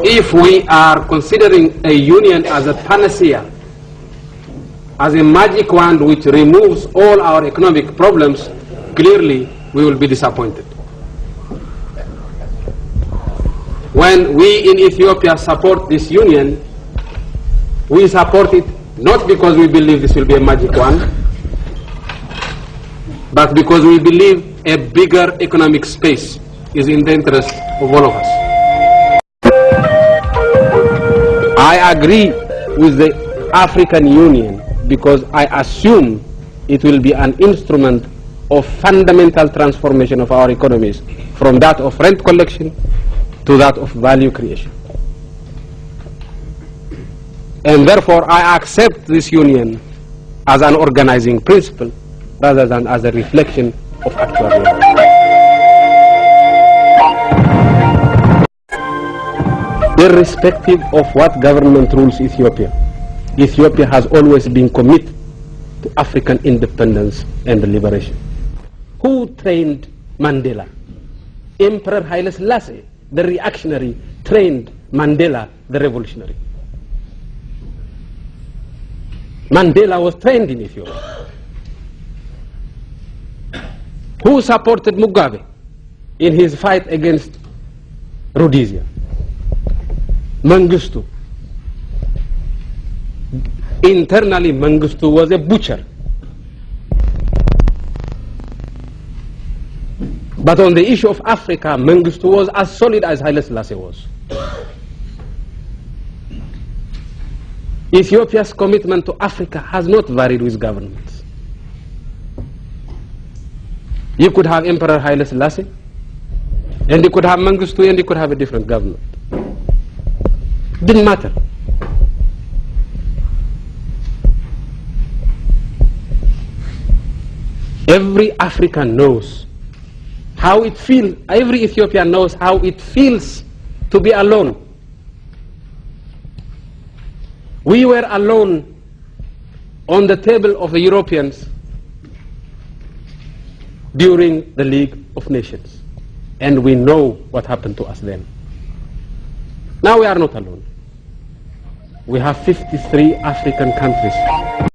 if we are considering a union as a panacea, as a magic wand which removes all our economic problems, clearly we will be disappointed. When we in Ethiopia support this union, we support it not because we believe this will be a magic wand, but because we believe a bigger economic space is in the interest of all of us. I agree with the African Union because I assume it will be an instrument of fundamental transformation of our economies from that of rent collection to that of value creation. And therefore I accept this union as an organizing principle rather than as a reflection of actual reality. Irrespective of what government rules Ethiopia, Ethiopia has always been committed to African independence and liberation. Who trained Mandela? Emperor Haile Selassie, the reactionary, trained Mandela, the revolutionary. Mandela was trained in Ethiopia. Who supported Mugabe in his fight against Rhodesia? Mengistu. Internally, Mengistu was a butcher. But on the issue of Africa, Mengistu was as solid as Haile Selassie was. Ethiopia's commitment to Africa has not varied with governments. You could have Emperor Haile Selassie, and you could have Mengistu, and you could have a different government. Didn't matter. Every African knows how it feels, every Ethiopian knows how it feels to be alone. We were alone on the table of the Europeans during the League of Nations, and we know what happened to us then. Now we are not alone. We have 53 African countries